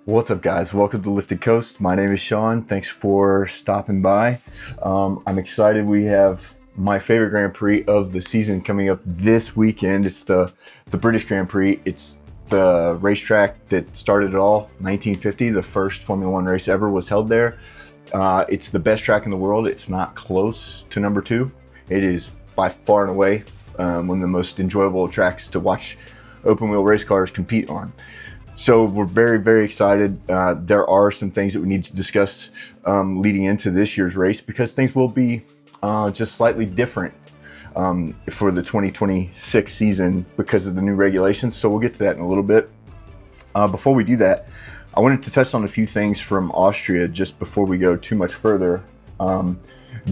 What's up, guys? Welcome to Lifted Coast. My name is Sean. Thanks for stopping by. I'm excited. We have my favorite Grand Prix of the season coming up this weekend. It's the British Grand Prix. It's the racetrack that started it all. 1950, the first Formula One race ever was held there. It's the best track in the world. It's not close to number two. It is by far and away one of the most enjoyable tracks to watch open wheel race cars compete on. So we're very, very excited. There are some things that we need to discuss leading into this year's race because things will be just slightly different for the 2026 season because of the new regulations. So we'll get to that in a little bit. Before we do that, I wanted to touch on a few things from Austria just before we go too much further.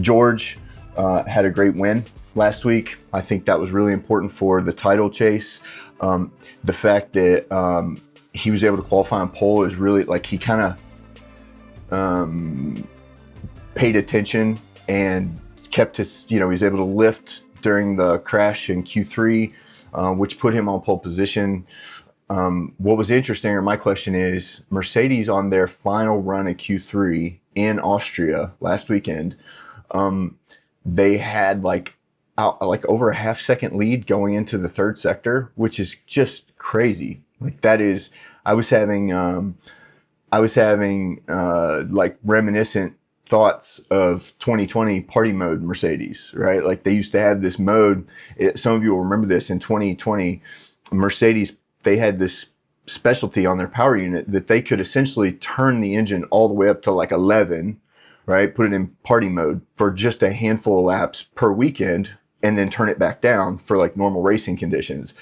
George had a great win last week. I think that was really important for the title chase. The fact that he was able to qualify on pole is really like he kind of paid attention and kept his, he was able to lift during the crash in Q3, which put him on pole position. What was interesting, or my question is, Mercedes on their final run at Q3 in Austria last weekend, they had like over a half-second lead going into the third sector, which is just crazy. Like that is, I was having like reminiscent thoughts of 2020 party mode Mercedes, right? Like they used to have this mode. Some of you will remember this in 2020. Mercedes, they had this specialty on their power unit that they could essentially turn the engine all the way up to like 11, right? Put it in party mode for just a handful of laps per weekend, and then turn it back down for like normal racing conditions.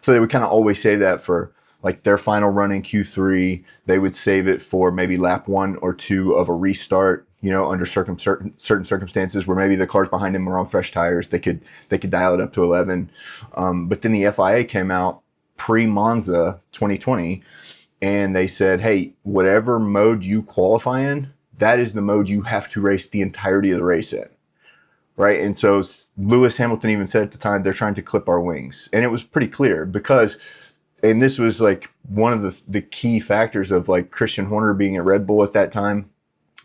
So they would kind of always say that for like their final run in Q3, they would save it for maybe lap 1 or 2 of a restart, under certain circumstances where maybe the cars behind them were on fresh tires. They could dial it up to 11. But then the FIA came out pre-Monza 2020, and they said, hey, whatever mode you qualify in, that is the mode you have to race the entirety of the race in. Right. And so Lewis Hamilton even said at the time, they're trying to clip our wings. And it was pretty clear because, and this was like one of the key factors of like Christian Horner being at Red Bull at that time.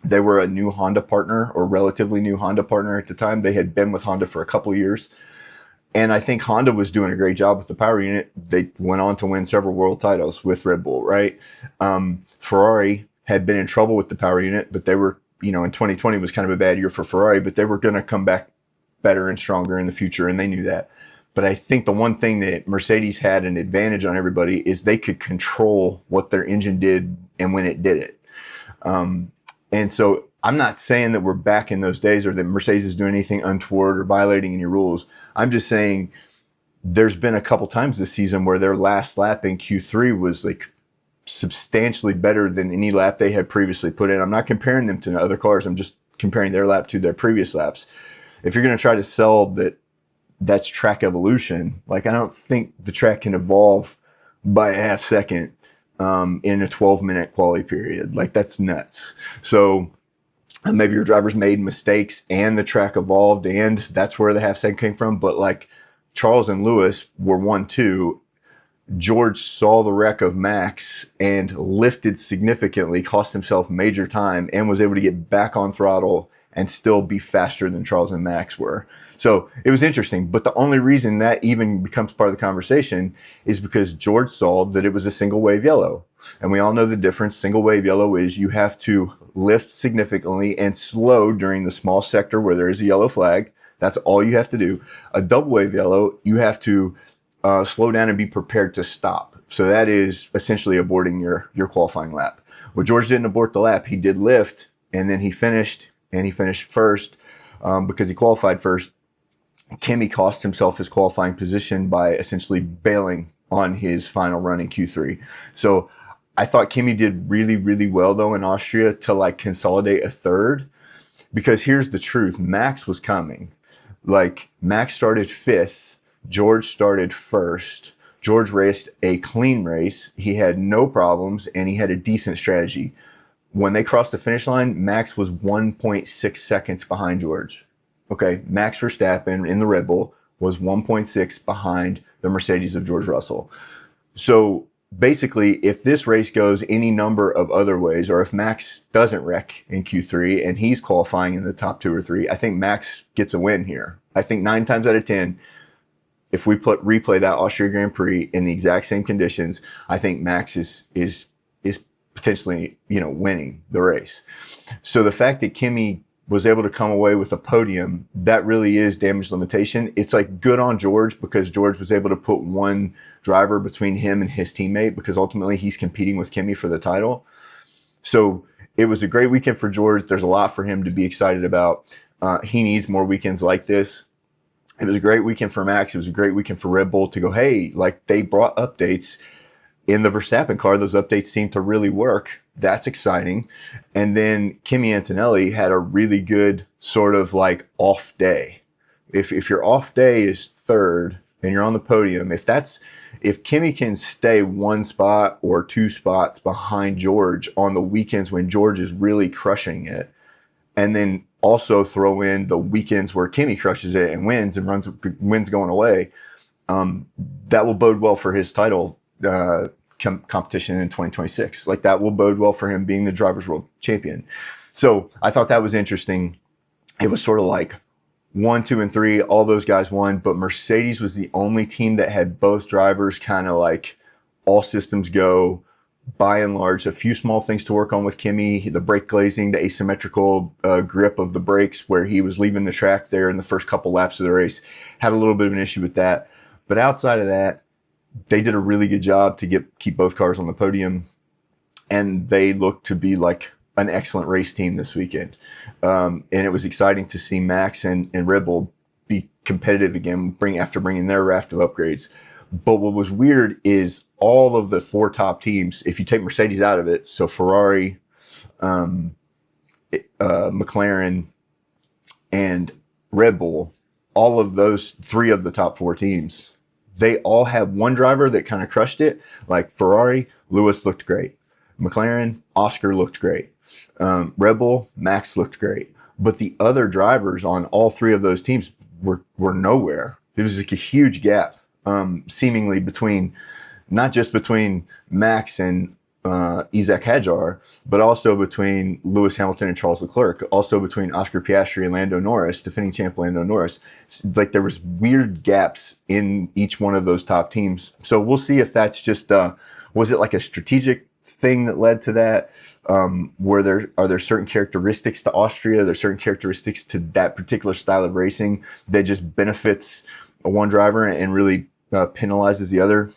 They were a new Honda partner, or relatively new Honda partner at the time. They had been with Honda for a couple of years. And I think Honda was doing a great job with the power unit. They went on to win several world titles with Red Bull, right? Ferrari had been in trouble with the power unit, but they were, in 2020 was kind of a bad year for Ferrari, but they were going to come back better and stronger in the future, and they knew that. But I think the one thing that Mercedes had an advantage on everybody is they could control what their engine did and when it did it. And so I'm not saying that we're back in those days or that Mercedes is doing anything untoward or violating any rules. I'm just saying there's been a couple times this season where their last lap in Q3 was like substantially better than any lap they had previously put in. I'm not comparing them to other cars. I'm just comparing their lap to their previous laps. If you're going to try to sell that's track evolution, like I don't think the track can evolve by a half second in a 12-minute quality period. Like that's nuts. So maybe your drivers made mistakes and the track evolved, and that's where the half second came from. But like Charles and Lewis were 1-2. George saw the wreck of Max and lifted significantly, cost himself major time, and was able to get back on throttle and still be faster than Charles and Max were. So it was interesting. But the only reason that even becomes part of the conversation is because George saw that it was a single wave yellow. And we all know the difference. Single wave yellow is you have to lift significantly and slow during the small sector where there is a yellow flag. That's all you have to do. A double wave yellow, you have to slow down and be prepared to stop. So that is essentially aborting your qualifying lap. Well, George didn't abort the lap. He did lift, and then he finished first because he qualified first. Kimi cost himself his qualifying position by essentially bailing on his final run in Q3. So I thought Kimi did really, really well, though, in Austria to like consolidate a third, because here's the truth. Max was coming. Like Max started fifth. George started first. George raced a clean race. He had no problems, and he had a decent strategy. When they crossed the finish line, Max was 1.6 seconds behind George. Okay, Max Verstappen in the Red Bull was 1.6 behind the Mercedes of George Russell. So basically, if this race goes any number of other ways, or if Max doesn't wreck in Q3 and he's qualifying in the top 2 or 3, I think Max gets a win here. I think 9 times out of 10, if we replay that Austria Grand Prix in the exact same conditions, I think Max is potentially, winning the race. So the fact that Kimi was able to come away with a podium, that really is damage limitation. It's like good on George, because George was able to put one driver between him and his teammate, because ultimately he's competing with Kimi for the title. So it was a great weekend for George. There's a lot for him to be excited about. He needs more weekends like this. It was a great weekend for Max. It was a great weekend for Red Bull to go, hey, like they brought updates in the Verstappen car. Those updates seem to really work. That's exciting. And then Kimi Antonelli had a really good sort of like off day. If your off day is third and you're on the podium, if Kimi can stay 1 spot or 2 spots behind George on the weekends when George is really crushing it, and then also throw in the weekends where Kimi crushes it and wins going away, that will bode well for his title competition in 2026. Like that will bode well for him being the Drivers' World Champion. So I thought that was interesting. It was sort of like 1, 2, and 3, all those guys won, but Mercedes was the only team that had both drivers kind of like all systems go. By and large, a few small things to work on with Kimi, the brake glazing, the asymmetrical grip of the brakes where he was leaving the track there in the first couple laps of the race, had a little bit of an issue with that. But outside of that, they did a really good job to keep both cars on the podium, and they looked to be like an excellent race team this weekend. And it was exciting to see Max and Red Bull be competitive again, after bringing their raft of upgrades. But what was weird is all of the 4 top teams, if you take Mercedes out of it, so Ferrari, McLaren, and Red Bull, all of those 3 of the top 4 teams, they all have one driver that kind of crushed it. Like Ferrari, Lewis looked great. McLaren, Oscar looked great. Red Bull, Max looked great. But the other drivers on all 3 of those teams were nowhere. It was like a huge gap, seemingly not just between Max and Isaac Hadjar, but also between Lewis Hamilton and Charles Leclerc, also between Oscar Piastri and Lando Norris, defending champ Lando Norris. Like there was weird gaps in each one of those top teams. So we'll see if that's just, was it like a strategic thing that led to that? Are there certain characteristics to Austria? There's certain characteristics to that particular style of racing that just benefits one driver and really penalizes the other?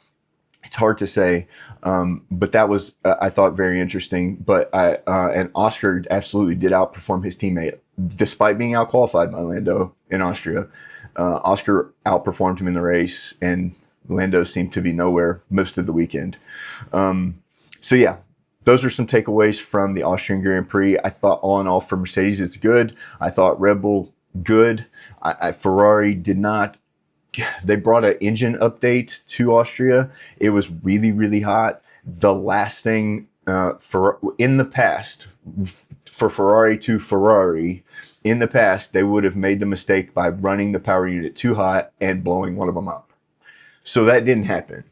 It's hard to say, but that was, I thought, very interesting. But and Oscar absolutely did outperform his teammate, despite being outqualified by Lando in Austria. Oscar outperformed him in the race, and Lando seemed to be nowhere most of the weekend. So yeah, those are some takeaways from the Austrian Grand Prix. I thought all in all for Mercedes, it's good. I thought Red Bull, good. Ferrari did not. They brought an engine update to Austria. It was really, really hot. The last thing in the past, for Ferrari to Ferrari, in the past, they would have made the mistake by running the power unit too hot and blowing one of them up. So that didn't happen.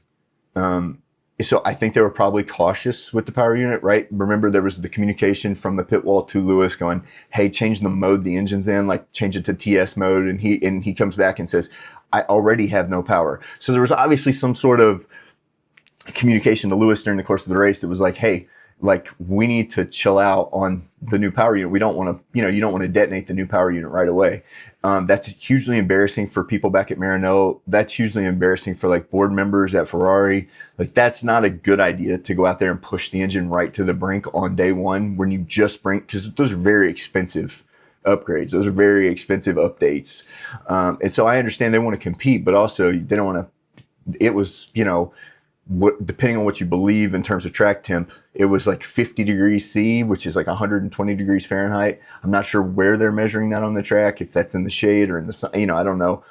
So I think they were probably cautious with the power unit, right? Remember, there was the communication from the pit wall to Lewis going, hey, change the mode the engine's in, like change it to TS mode. And he comes back and says, I already have no power. So there was obviously some sort of communication to Lewis during the course of the race that was like, hey, like we need to chill out on the new power unit. We don't want to, you don't want to detonate the new power unit right away. That's hugely embarrassing for people back at Maranello. That's hugely embarrassing for like board members at Ferrari. Like that's not a good idea to go out there and push the engine right to the brink on day one when you just because those are very expensive upgrades. Those are very expensive updates. And so I understand they want to compete, but also they don't want to, it was, depending on what you believe in terms of track temp, it was like 50 degrees C, which is like 120 degrees Fahrenheit. I'm not sure where they're measuring that on the track, if that's in the shade or in the sun, I don't know.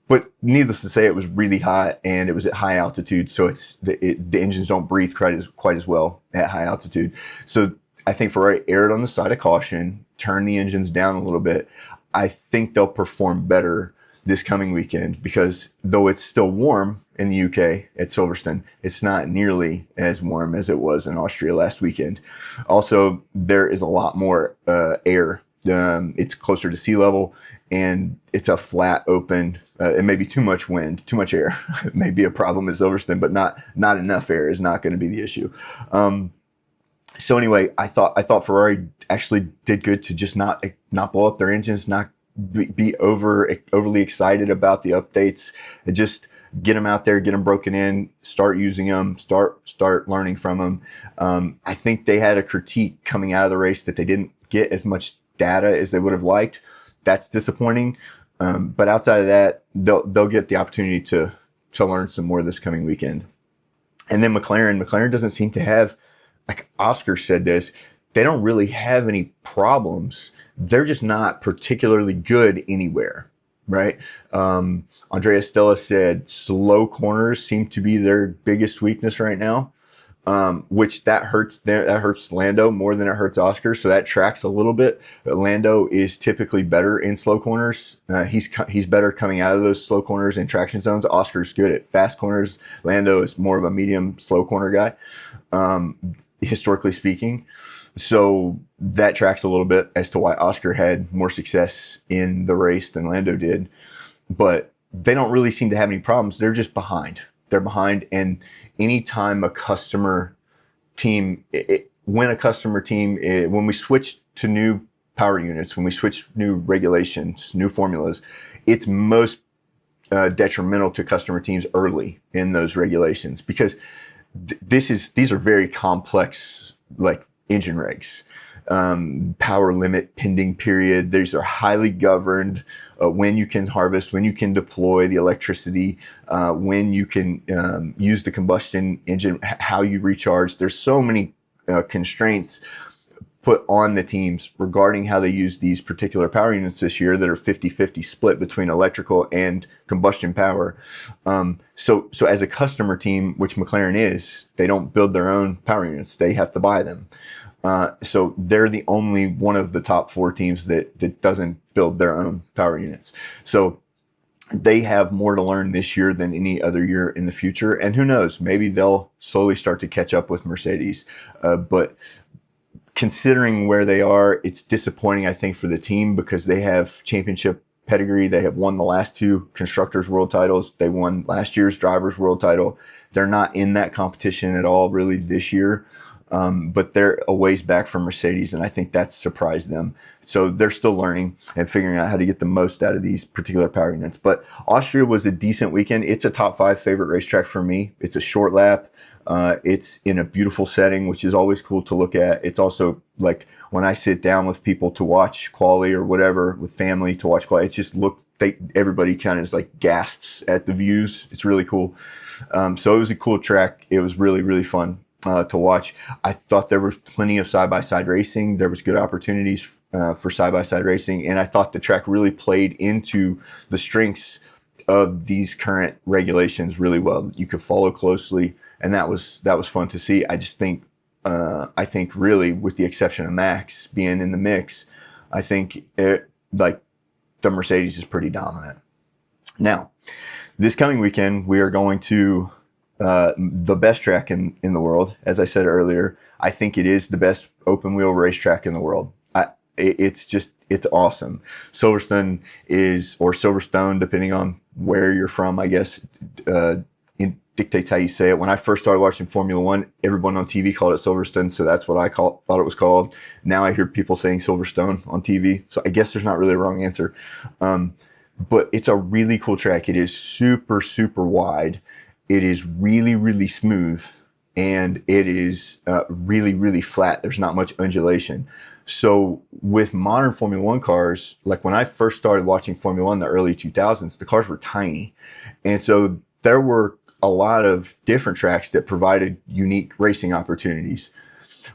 But needless to say, it was really hot and it was at high altitude. So the engines don't breathe quite as well at high altitude. So I think Ferrari erred on the side of caution, turned the engines down a little bit. I think they'll perform better this coming weekend because though it's still warm, in the UK at Silverstone. It's not nearly as warm as it was in Austria last weekend. Also, there is a lot more air. It's closer to sea level, and it's a flat, open. It may be too much wind, too much air. It may be a problem at Silverstone, but not enough air is not going to be the issue. So anyway, I thought Ferrari actually did good to just not blow up their engines, not be overly excited about the updates, and just get them out there, get them broken in, start using them, start learning from them. I think they had a critique coming out of the race that they didn't get as much data as they would have liked. That's disappointing. But outside of that, they'll get the opportunity to learn some more this coming weekend. And then McLaren doesn't seem to have, like Oscar said this, they don't really have any problems. They're just not particularly good anywhere, right? Andrea Stella said slow corners seem to be their biggest weakness right now, which that hurts Lando more than it hurts Oscar. So that tracks a little bit. But Lando is typically better in slow corners. He's better coming out of those slow corners in traction zones. Oscar's good at fast corners. Lando is more of a medium slow corner guy, historically speaking. So that tracks a little bit as to why Oscar had more success in the race than Lando did. But they don't really seem to have any problems. They're just behind. They're behind. And anytime a customer team, when we switch to new power units, when we switch new regulations, new formulas, it's most detrimental to customer teams early in those regulations, because these are very complex, like engine regs, power limit, pending period. These are highly governed. When you can harvest, when you can deploy the electricity, when you can use the combustion engine, how you recharge. There's so many constraints put on the teams regarding how they use these particular power units this year that are 50-50 split between electrical and combustion power. So as a customer team, which McLaren is, they don't build their own power units. They have to buy them. So they're the only one of the top 4 teams that doesn't build their own power units. So they have more to learn this year than any other year in the future. And who knows, maybe they'll slowly start to catch up with Mercedes. But considering where they are, it's disappointing, I think, for the team, because they have championship pedigree. They have won the last 2 constructors world titles. They won last year's drivers world title. They're not in that competition at all really this year. But they're a ways back from Mercedes, and I think that's surprised them. So they're still learning and figuring out how to get the most out of these particular power units. But Austria was a decent weekend. It's a top 5 favorite racetrack for me. It's a short lap. It's in a beautiful setting, which is always cool to look at. It's also like when I sit down with people to watch quali or whatever, with family to watch quali, it's just everybody kind of is like gasps at the views. It's really cool. So it was a cool track. It was really, really fun to watch. I thought there was plenty of side-by-side racing. There was good opportunities for side-by-side racing, and I thought the track really played into the strengths of these current regulations really well. You could follow closely, and that was fun to see. I just think I think really, with the exception of Max being in the mix, I think the Mercedes is pretty dominant. Now, this coming weekend we are going to the best track in the world. As I said earlier, I think it is the best open wheel racetrack in the world. It's awesome. Silverstone Silverstone, depending on where you're from, I guess, dictates how you say it. When I first started watching Formula One, everyone on TV called it Silverstone, so that's what I thought it was called. Now I hear people saying Silverstone on TV, so I guess there's not really a wrong answer. But it's a really cool track. It is super, super wide. It is really, really smooth, and it is really, really flat. There's not much undulation. So with modern Formula One cars, like when I first started watching Formula One in the early 2000s, the cars were tiny. And so there were a lot of different tracks that provided unique racing opportunities.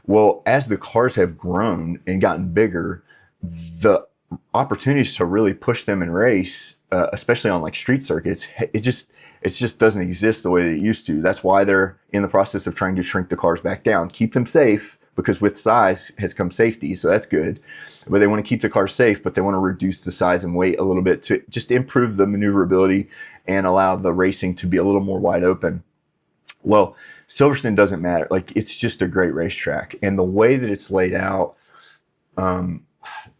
Well, as the cars have grown and gotten bigger, the opportunities to really push them in race, especially on like street circuits, it just doesn't exist the way that it used to. That's why they're in the process of trying to shrink the cars back down, keep them safe, because with size has come safety, so that's good. But they want to keep the car safe, but they want to reduce the size and weight a little bit to just improve the maneuverability and allow the racing to be a little more wide open. Well, Silverstone doesn't matter. Like, it's just a great racetrack. And the way that it's laid out,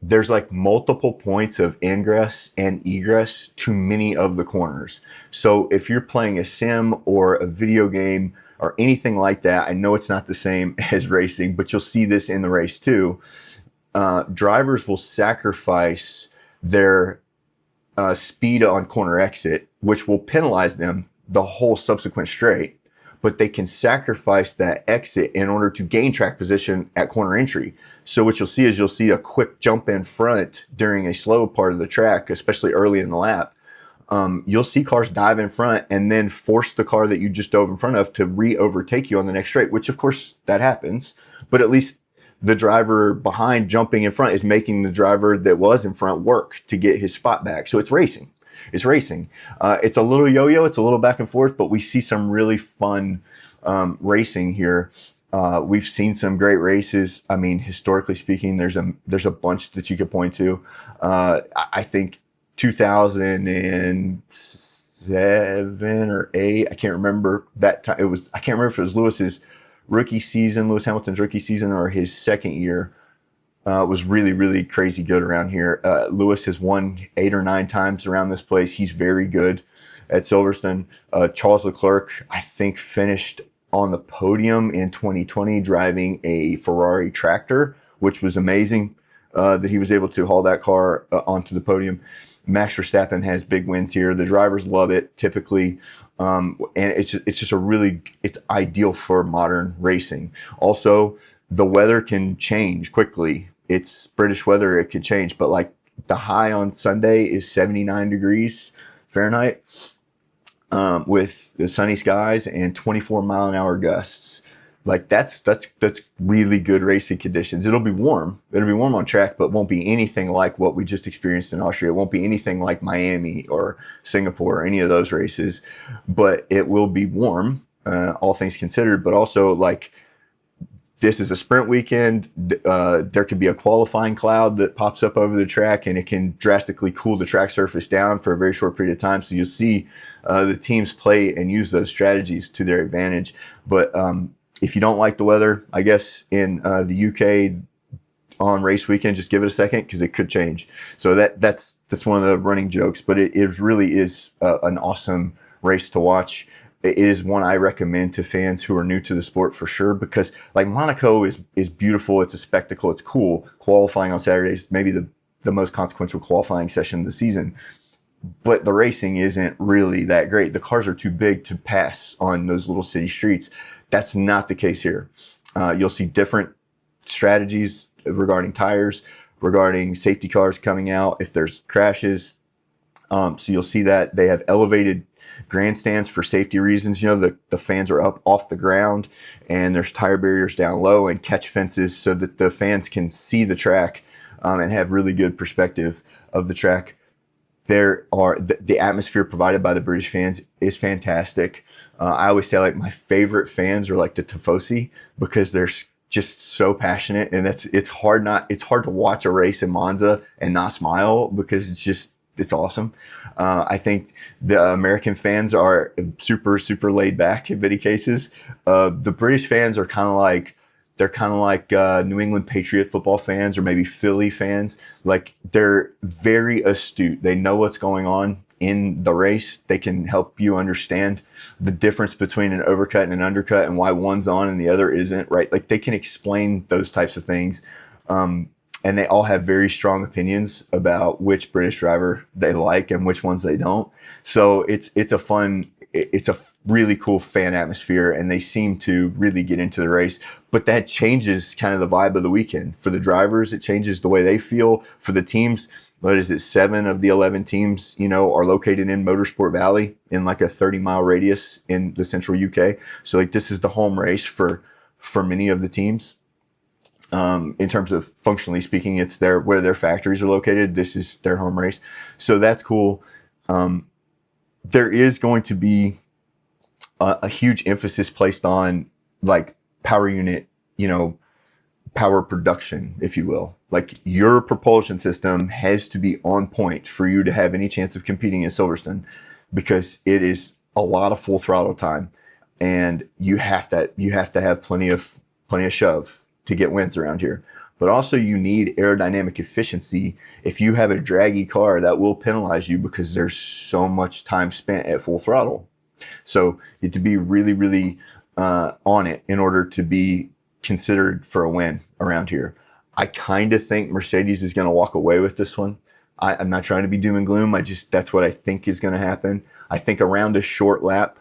there's like multiple points of ingress and egress to many of the corners. So if you're playing a sim or a video game or anything like that, I know it's not the same as racing, but you'll see this in the race too. Drivers will sacrifice their speed on corner exit, which will penalize them the whole subsequent straight, but they can sacrifice that exit in order to gain track position at corner entry. So what you'll see is you'll see a quick jump in front during a slow part of the track, especially early in the lap. You'll see cars dive in front and then force the car that you just dove in front of to re-overtake you on the next straight, which of course that happens, but at least the driver behind jumping in front is making the driver that was in front work to get his spot back. So it's racing. It's racing. It's a little yo-yo. It's a little back and forth, but we see some really fun racing here. We've seen some great races. I mean, historically speaking, there's a bunch that you could point to. I think 2007 or 8. I can't remember that time. I can't remember if it was Lewis Hamilton's rookie season, or his second year. Was really, really crazy good around here. Lewis has won 8 or 9 times around this place. He's very good at Silverstone. Charles Leclerc, I think, finished on the podium in 2020 driving a Ferrari tractor, which was amazing that he was able to haul that car onto the podium. Max Verstappen has big wins here. The drivers love it typically. And it's ideal for modern racing. Also, the weather can change quickly. It's British weather, it can change, but like the high on Sunday is 79 degrees Fahrenheit with the sunny skies and 24-mile-an-hour gusts. Like that's really good racing conditions. It'll be warm. It'll be warm on track, but won't be anything like what we just experienced in Austria. It won't be anything like Miami or Singapore or any of those races, but it will be warm, all things considered. But also, like, this is a sprint weekend. There could be a qualifying cloud that pops up over the track, and it can drastically cool the track surface down for a very short period of time. So you'll see the teams play and use those strategies to their advantage. But if you don't like the weather, I guess in the UK on race weekend, just give it a second because it could change. So that's one of the running jokes, but it really is an awesome race to watch. It is one I recommend to fans who are new to the sport for sure, because like Monaco is beautiful. It's a spectacle. It's cool. Qualifying on Saturdays, maybe the most consequential qualifying session of the season. But the racing isn't really that great. The cars are too big to pass on those little city streets. That's not the case here. You'll see different strategies regarding tires, regarding safety cars coming out if there's crashes. So you'll see that they have elevated grandstands for safety reasons. You know, the fans are up off the ground, and there's tire barriers down low and catch fences so that the fans can see the track and have really good perspective of the track. The atmosphere provided by the British fans is fantastic. I always say, like, my favorite fans are like the Tifosi, because they're just so passionate, and it's hard to watch a race in Monza and not smile, because it's awesome. I think the American fans are super, super laid back in many cases. The British fans are kind of like New England Patriot football fans, or maybe Philly fans. Like, they're very astute. They know what's going on in the race. They can help you understand the difference between an overcut and an undercut, and why one's on and the other isn't, right? Like, they can explain those types of things. And they all have very strong opinions about which British driver they like and which ones they don't. So it's a really cool fan atmosphere, and they seem to really get into the race. But that changes kind of the vibe of the weekend. For the drivers, it changes the way they feel. For the teams, 7 of the 11 teams, are located in Motorsport Valley, in like a 30-mile radius in the central UK. So like, this is the home race for many of the teams. In terms of functionally speaking, it's where their factories are located. This is their home race. So that's cool. There is going to be a huge emphasis placed on like power unit, power production, if you will. Like your propulsion system has to be on point for you to have any chance of competing in Silverstone, because it is a lot of full throttle time, and you have to have plenty of shove to get wins around here. But also you need aerodynamic efficiency. If you have a draggy car, that will penalize you because there's so much time spent at full throttle. So you have to be really, really on it in order to be considered for a win around here. I kind of think Mercedes is going to walk away with this one. I'm not trying to be doom and gloom. That's what I think is going to happen. I think around a short lap,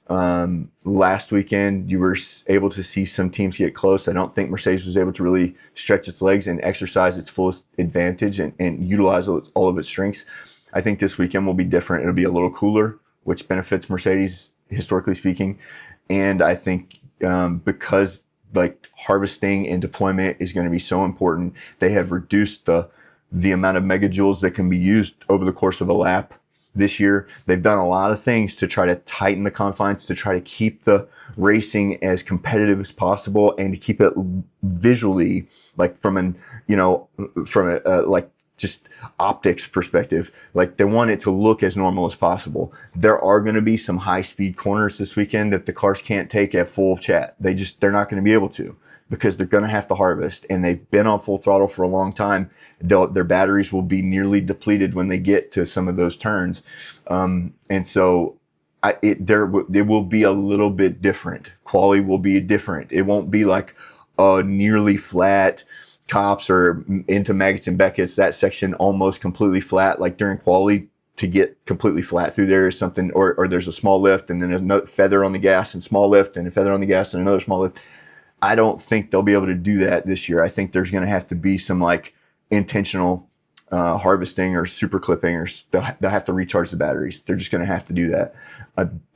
last weekend, you were able to see some teams get close. I don't think Mercedes was able to really stretch its legs and exercise its fullest advantage and utilize all of its strengths. I think this weekend will be different. It'll be a little cooler, which benefits Mercedes, historically speaking. And I think because like harvesting and deployment is going to be so important, they have reduced the amount of megajoules that can be used over the course of a lap this year. They've done a lot of things to try to tighten the confines, to try to keep the racing as competitive as possible, and to keep it visually, like from a like just optics perspective, like they want it to look as normal as possible. There are going to be some high speed corners this weekend that the cars can't take at full chat. They're not going to be able to, because they're going to have to harvest, and they've been on full throttle for a long time. Their batteries will be nearly depleted when they get to some of those turns. And so it will be a little bit different. Quali will be different. It won't be like a nearly flat Cops or into Maggots and Beckett's, that section almost completely flat. Like during quali, to get completely flat through there is something, or there's a small lift and then another feather on the gas and small lift and a feather on the gas and another small lift. I don't think they'll be able to do that this year. I think there's going to have to be some like intentional harvesting or super clipping, or they'll have to recharge the batteries. They're just going to have to do that.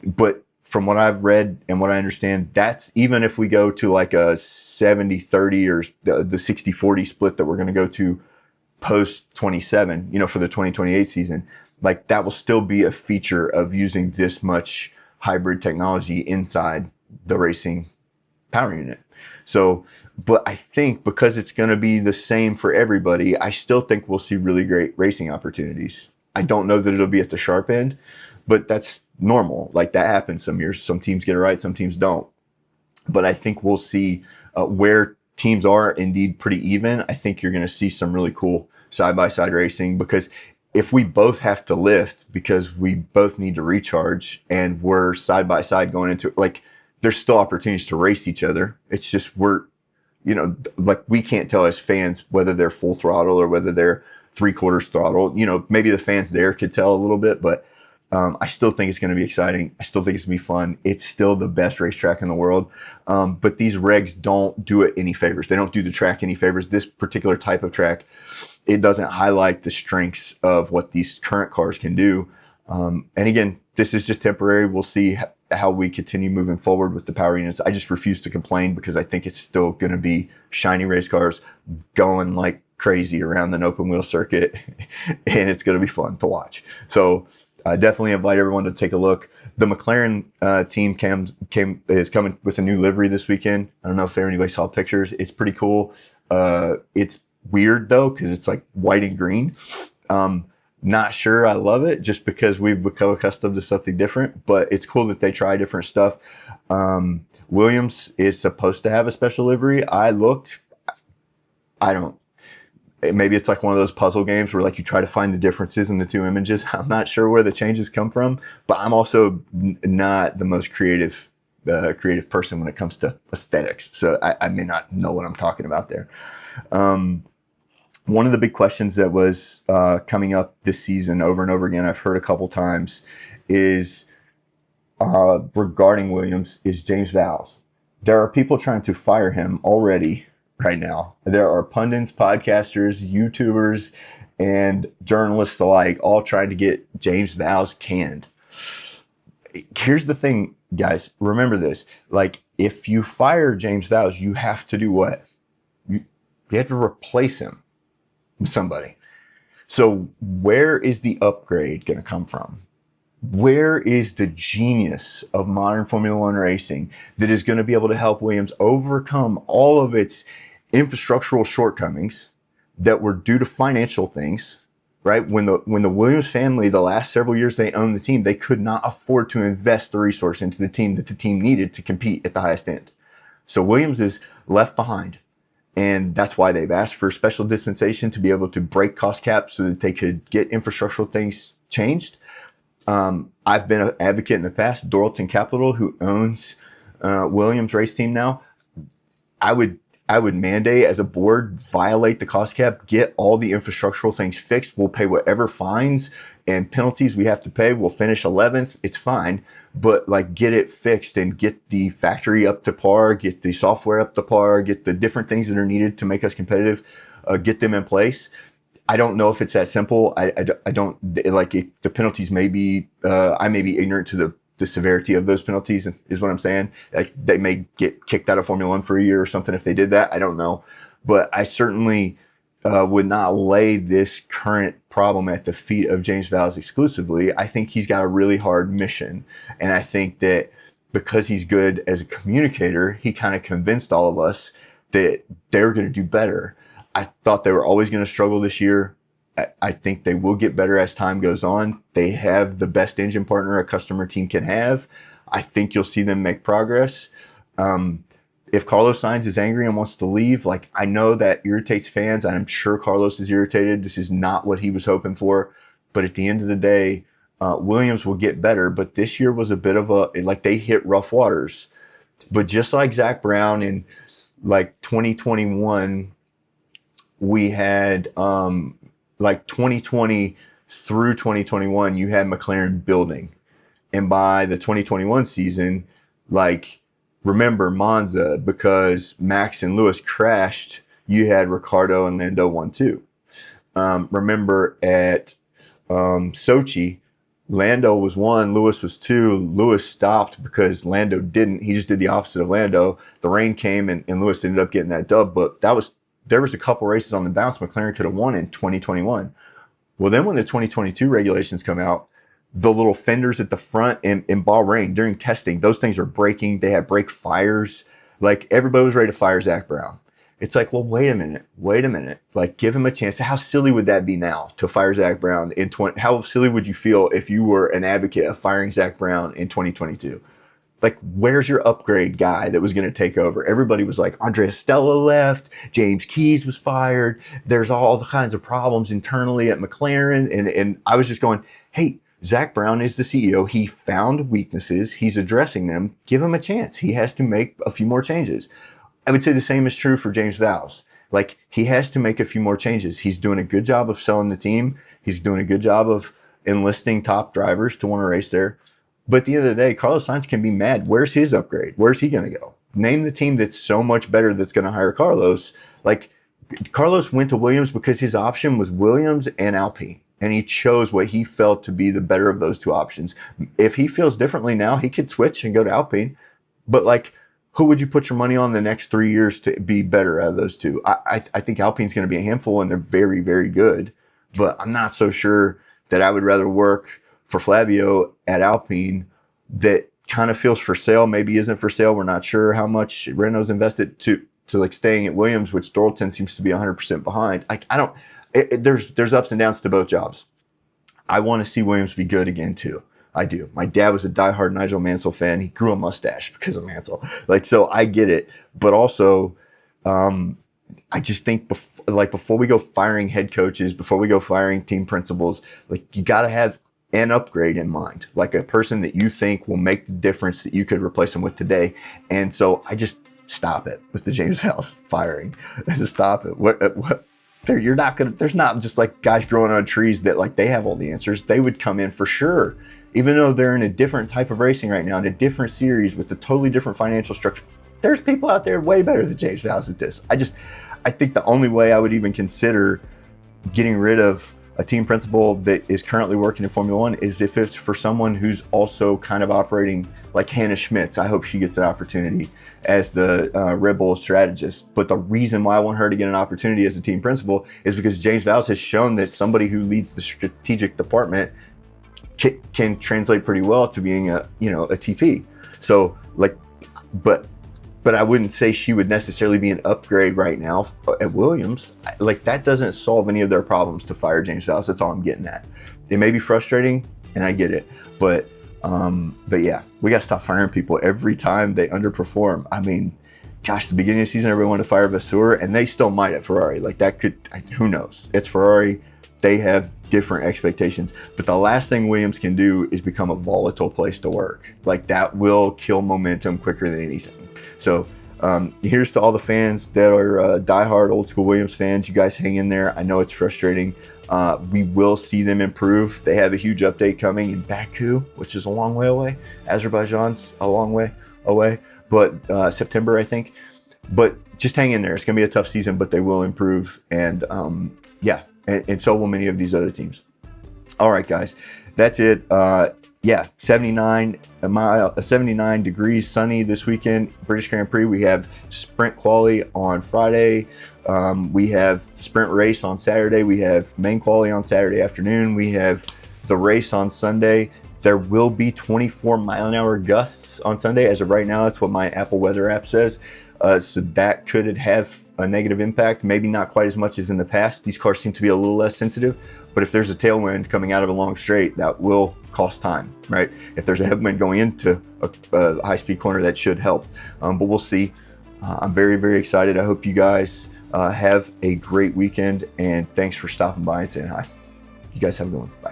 But from what I've read and what I understand, that's even if we go to like a 70-30 or the 60-40 split that we're going to go to post 27, for the 2028 season, like that will still be a feature of using this much hybrid technology inside the racing power unit. So, but I think because it's going to be the same for everybody, I still think we'll see really great racing opportunities. I don't know that it'll be at the sharp end, but that's normal. Like that happens some years. Some teams get it right, some teams don't. But I think we'll see where teams are indeed pretty even. I think you're going to see some really cool side-by-side racing, because if we both have to lift because we both need to recharge and we're side-by-side going into it, like there's still opportunities to race each other. It's just like we can't tell as fans whether they're full throttle or whether they're 3/4 throttle. Maybe the fans there could tell a little bit, but I still think it's going to be exciting. I still think it's going to be fun. It's still the best racetrack in the world. But these regs don't do it any favors. They don't do the track any favors. This particular type of track, it doesn't highlight the strengths of what these current cars can do. And again, this is just temporary. We'll see how we continue moving forward with the power units. I just refuse to complain because I think it's still going to be shiny race cars going like crazy around an open wheel circuit, and it's going to be fun to watch. So I definitely invite everyone to take a look. The McLaren team is coming with a new livery this weekend. I don't know if anybody saw pictures. It's pretty cool. It's weird though, because it's like white and green. Not sure I love it, just because we've become accustomed to something different, but it's cool that they try different stuff. Williams is supposed to have a special livery. Maybe it's like one of those puzzle games where like you try to find the differences in the two images. I'm not sure where the changes come from, but I'm also not the most creative person when it comes to aesthetics. So I may not know what I'm talking about there. One of the big questions that was coming up this season over and over again, I've heard a couple times, is regarding Williams, is James Vowles. There are people trying to fire him already right now. There are pundits, podcasters, YouTubers, and journalists alike all trying to get James Vowles canned. Here's the thing, guys. Remember this. Like, if you fire James Vowles, you have to do what? You have to replace him with somebody. So where is the upgrade going to come from? Where is the genius of modern Formula One racing that is going to be able to help Williams overcome all of its infrastructural shortcomings that were due to financial things, right? When the Williams family, the last several years they owned the team, they could not afford to invest the resource into the team that the team needed to compete at the highest end. So Williams is left behind. And that's why they've asked for special dispensation to be able to break cost caps so that they could get infrastructural things changed. I've been an advocate in the past. Doralton Capital, who owns Williams race team now, I would mandate as a board, violate the cost cap, get all the infrastructural things fixed. We'll pay whatever fines and penalties we have to pay. We'll finish 11th. It's fine. But like, get it fixed and get the factory up to par, get the software up to par, get the different things that are needed to make us competitive, get them in place. I don't know if it's that simple. I don't like it, the penalties may be, I may be ignorant to the severity of those penalties is what I'm saying. Like, they may get kicked out of Formula One for a year or something if they did that. I don't know. But I certainly would not lay this current problem at the feet of James Vowles exclusively. I think he's got a really hard mission. And I think that because he's good as a communicator, he kind of convinced all of us that they're going to do better. I thought they were always going to struggle this year. I think they will get better as time goes on. They have the best engine partner a customer team can have. I think you'll see them make progress. If Carlos Sainz is angry and wants to leave, like, I know that irritates fans. I'm sure Carlos is irritated. This is not what he was hoping for. But at the end of the day, Williams will get better. But this year was a bit of like, they hit rough waters. But just like Zach Brown in like 2021, we had like 2020 through 2021, you had McLaren building. And by the 2021 season, like, remember Monza, because Max and Lewis crashed, you had Ricciardo and Lando 1-2. Remember at Sochi, Lando was 1, Lewis was 2. Lewis stopped because Lando didn't. He just did the opposite of Lando. The rain came and Lewis ended up getting that dub. But there was a couple races on the bounce McLaren could have won in 2021. Well, then when the 2022 regulations come out, the little fenders at the front in Bahrain during testing, those things are breaking. They had brake fires. Like, everybody was ready to fire Zach Brown. It's like, well, wait a minute. Like, give him a chance. How silly would that be now to fire Zach Brown in how silly would you feel if you were an advocate of firing Zach Brown in 2022? Like, where's your upgrade guy that was going to take over? Everybody was like, Andrea Stella left, James Keys was fired. There's all the kinds of problems internally at McLaren. And I was just going, hey, Zach Brown is the CEO. He found weaknesses. He's addressing them. Give him a chance. He has to make a few more changes. I would say the same is true for James Vowles. Like, he has to make a few more changes. He's doing a good job of selling the team. He's doing a good job of enlisting top drivers to want to race there. But at the end of the day, Carlos Sainz can be mad. Where's his upgrade? Where's he going to go? Name the team that's so much better that's going to hire Carlos. Like, Carlos went to Williams because his option was Williams and Alpine. And he chose what he felt to be the better of those two options. If he feels differently now, he could switch and go to Alpine. But, like, who would you put your money on the next 3 years to be better out of those two? I think Alpine's going to be a handful, and they're very, very good. But I'm not so sure that I would rather work for Flavio at Alpine that kind of feels for sale, maybe isn't for sale. We're not sure how much Renault's invested to like staying at Williams, which Doralton seems to be 100% behind. Like, I don't. There's ups and downs to both jobs. I want to see Williams be good again too. I do. My dad was a diehard Nigel Mansell fan. He grew a mustache because of Mansell. Like, so I get it. But also, I just think before we go firing head coaches, before we go firing team principals, like, you got to have an upgrade in mind, like a person that you think will make the difference that you could replace them with today. And so I just stop it with the James Vowles firing. Just stop it. What? You're not gonna. There's not just like guys growing on trees that like they have all the answers. They would come in for sure, even though they're in a different type of racing right now, in a different series with a totally different financial structure. There's people out there way better than James Vowles at this. I think the only way I would even consider getting rid of a team principal that is currently working in Formula One is if it's for someone who's also kind of operating like Hannah Schmitz. I hope she gets an opportunity as the Red Bull strategist. But the reason why I want her to get an opportunity as a team principal is because James Vowles has shown that somebody who leads the strategic department can translate pretty well to being a TP. So like, but but I wouldn't say she would necessarily be an upgrade right now at Williams. Like, that doesn't solve any of their problems to fire James Vowles. That's all I'm getting at. It may be frustrating, and I get it, but yeah, we got to stop firing people every time they underperform. I mean, gosh, the beginning of the season, everyone wanted to fire Vasseur, and they still might at Ferrari. Like, that could, who knows? It's Ferrari. They have different expectations. But the last thing Williams can do is become a volatile place to work. Like, that will kill momentum quicker than anything. So here's to all the fans that are diehard old school Williams fans. You guys hang in there. I know it's frustrating. We will see them improve. They have a huge update coming in Baku, which is a long way away. Azerbaijan's a long way away, but September, I think. But just hang in there. It's going to be a tough season, but they will improve. And yeah, and so will many of these other teams. All right, guys, that's it. Yeah, 79 degrees, sunny this weekend. British Grand Prix. We have sprint quali on Friday. We have sprint race on Saturday. We have main quali on Saturday afternoon. We have the race on Sunday. There will be 24-mile-an-hour gusts on Sunday. As of right now, that's what my Apple Weather app says. So that could have a negative impact. Maybe not quite as much as in the past. These cars seem to be a little less sensitive. But if there's a tailwind coming out of a long straight, that will cost time, right? If there's a headwind going into a high-speed corner, that should help. But we'll see. I'm very, very excited. I hope you guys have a great weekend, and thanks for stopping by and saying hi. You guys have a good one. Bye.